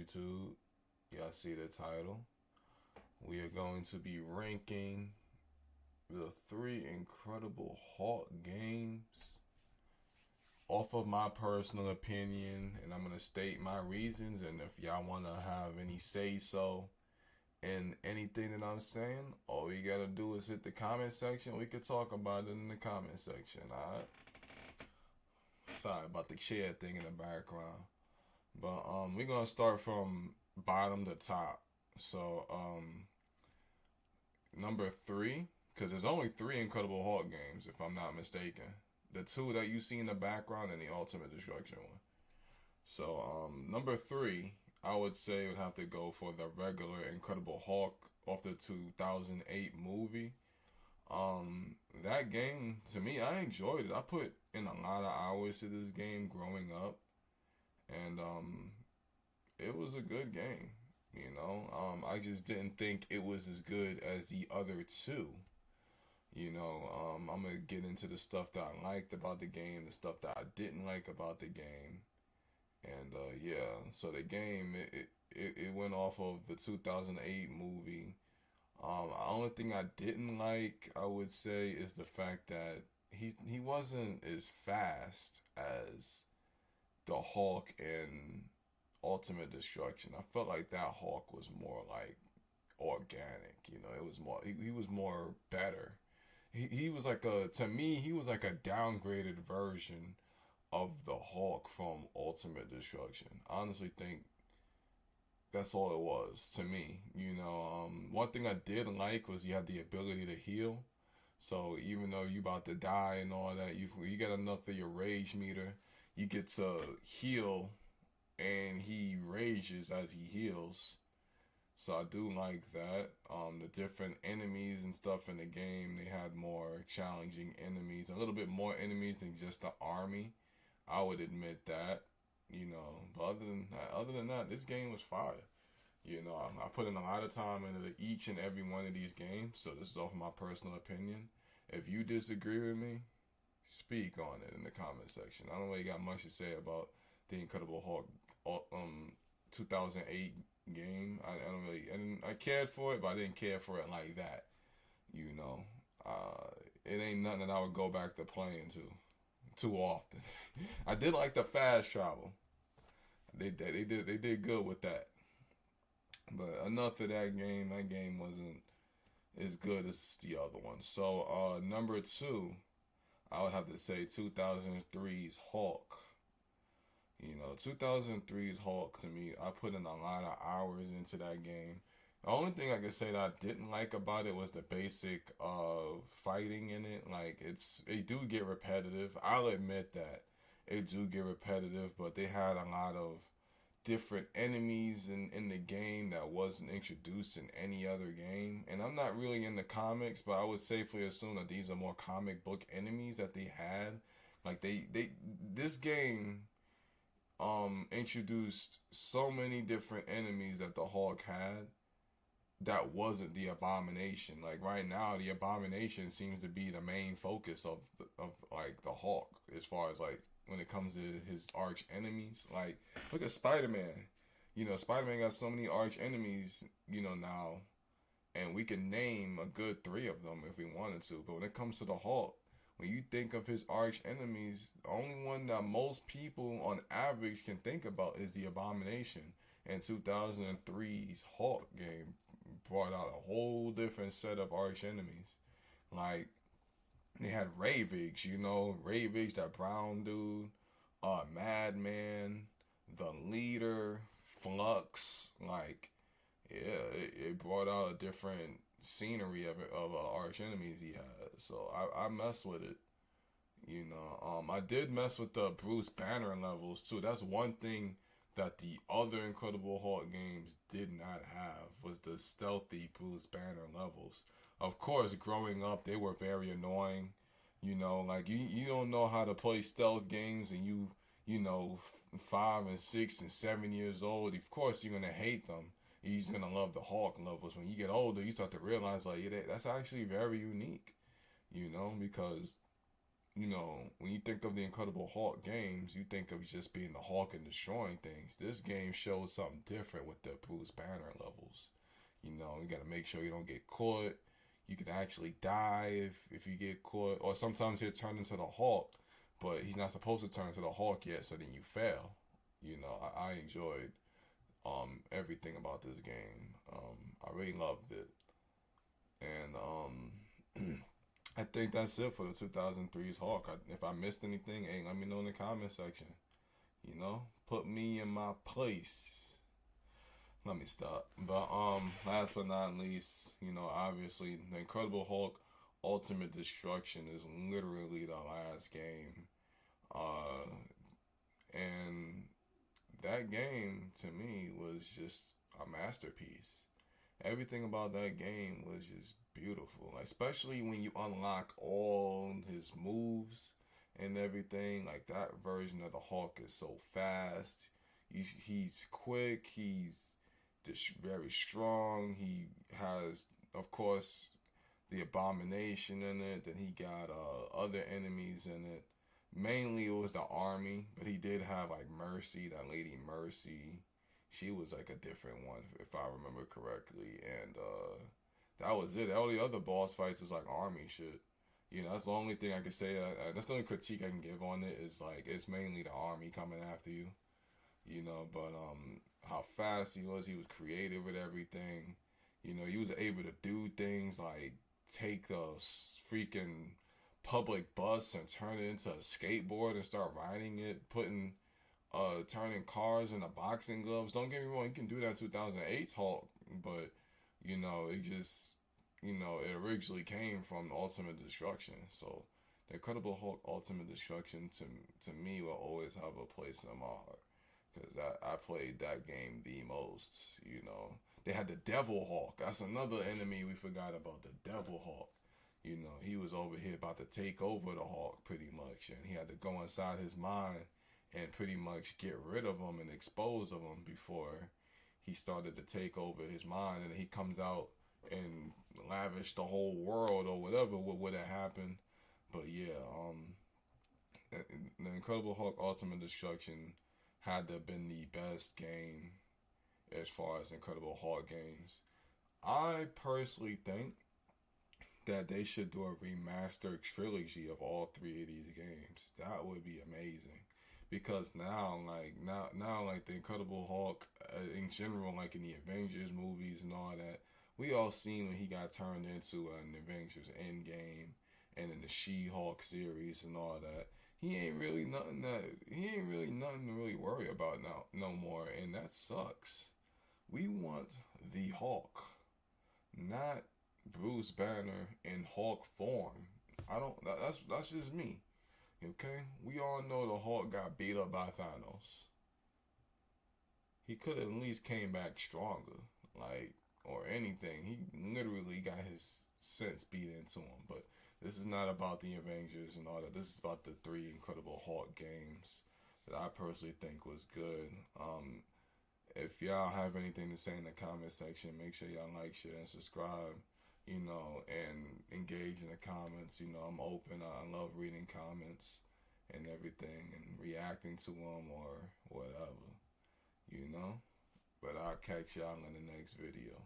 YouTube. Y'all see the title. We are going to be ranking the three Incredible Hulk games off of my personal opinion, and I'm going to state my reasons. And if y'all want to have any say so in anything that I'm saying, all you got to do is hit the comment section. We could talk about it in the comment section, alright? Sorry about the chair thing in the background. But we're gonna start from bottom to top. So number three, because there's only three Incredible Hulk games, if I'm not mistaken. The two that you see in the background and the Ultimate Destruction one. So number three, I would say would have to go for the regular Incredible Hulk off the 2008 movie. That game, to me, I enjoyed it. I put in a lot of hours to this game growing up, and it was a good game. I just didn't think it was as good as the other two. I'm gonna get into the stuff that I liked about the game, the stuff that I didn't like about the game, and yeah. So the game it went off of the 2008 movie. The only thing I didn't like, I would say, is the fact that he wasn't as fast as the Hulk in Ultimate Destruction. I felt like that Hulk was more like organic. It was more he was more better. He was like to me he was like a downgraded version of the Hulk from Ultimate Destruction. I honestly think that's all it was to me. One thing I did like was you had the ability to heal. So even though you about to die and all that, you get enough of your rage meter, you get to heal, and he rages as he heals. So I do like that. The different enemies and stuff in the game, they had more challenging enemies, a little bit more enemies than just the army. I would admit that. But other than that, this game was fire. I put in a lot of time into each and every one of these games, so this is off my personal opinion. If you disagree with me, speak on it in the comment section. I don't really got much to say about the Incredible Hulk 2008 game. I cared for it, but I didn't care for it like that. It ain't nothing that I would go back to playing too often. I did like the fast travel. They did good with that. But enough of that game. That game wasn't as good as the other one. So number two, I would have to say 2003's Hulk. 2003's Hulk, to me, I put in a lot of hours into that game. The only thing I could say that I didn't like about it was the basic fighting in it. Like it do get repetitive. I'll admit that it do get repetitive, but they had a lot of different enemies in the game that wasn't introduced in any other game. And I'm not really in the comics, but I would safely assume that these are more comic book enemies that they had. Like this game introduced so many different enemies that the Hulk had that wasn't the Abomination. Like right now, the Abomination seems to be the main focus of like the Hulk as far as like when it comes to his arch enemies. Like look at Spider-Man. Spider-Man got so many arch enemies, now, and we can name a good three of them if we wanted to. But when it comes to the Hulk, when you think of his arch enemies, the only one that most people on average can think about is the Abomination. And 2003's Hulk game brought out a whole different set of arch enemies. Like they had Ravage, Ravage, that brown dude, Madman, the Leader, Flux. Like, yeah, it brought out a different scenery of arch enemies he had. So I messed with it. I did mess with the Bruce Banner levels too. That's one thing that the other Incredible Hulk games did not have, was the stealthy Bruce Banner levels. Of course, growing up, they were very annoying. Like you don't know how to play stealth games, and you know 5 and 6 and 7 years old. Of course, you're gonna hate them. You're just gonna love the Hulk levels. When you get older, you start to realize like, yeah, that's actually very unique. Because when you think of the Incredible Hulk games, you think of just being the Hulk and destroying things. This game shows something different with the Bruce Banner levels. You got to make sure you don't get caught. You can actually die if you get caught, or sometimes he'll turn into the Hulk, but he's not supposed to turn into the Hulk yet, so then you fail. I enjoyed everything about this game. I really loved it, and I think that's it for the 2003's Hulk. If I missed anything, hey, let me know in the comment section. Put me in my place. Let me stop. But last but not least, obviously the Incredible Hulk Ultimate Destruction is literally the last game. Uh and that game to me was just a masterpiece. Everything about that game was just beautiful, like, especially when you unlock all his moves and everything. Like, that version of the Hulk is so fast. He's quick. He's very strong. He has, of course, the Abomination in it. Then he got other enemies in it. Mainly it was the army, but he did have like Mercy, that lady Mercy. She was like a different one, if I remember correctly. And that was it. All the other boss fights was like army shit. That's the only thing I can say. That's the only critique I can give on it, is like it's mainly the army coming after you. But how fast he was creative with everything. He was able to do things like take the freaking public bus and turn it into a skateboard and start riding it, turning cars into boxing gloves. Don't get me wrong, you can do that in 2008 Hulk, but it just it originally came from Ultimate Destruction. So the Incredible Hulk Ultimate Destruction to me will always have a place in my heart, because I played that game the most. They had the Devil Hulk. That's another enemy we forgot about, the Devil Hulk. He was over here about to take over the Hulk pretty much, and he had to go inside his mind and pretty much get rid of him and expose of him before he started to take over his mind. And he comes out and lavish the whole world or whatever what would have happened. But yeah, the Incredible Hulk Ultimate Destruction had to have been the best game as far as Incredible Hulk games. I personally think that they should do a remastered trilogy of all three of these games. That would be amazing. Because now, like the Incredible Hulk in general, like in the Avengers movies and all that, we all seen when he got turned into an Avengers Endgame and in the She-Hulk series and all that. He ain't really nothing to really worry about now no more, and that sucks. We want the Hulk, not Bruce Banner in Hulk form. I don't. That's just me. Okay, we all know the Hulk got beat up by Thanos. He could have at least came back stronger, like, or anything. He literally got his sense beat into him. But this is not about the Avengers and all that. This is about the three Incredible Hulk games that I personally think was good. If y'all have anything to say in the comment section, make sure y'all like, share, and subscribe. And engage in the comments. I'm open. I love reading comments and everything and reacting to them or whatever. But I'll catch y'all in the next video.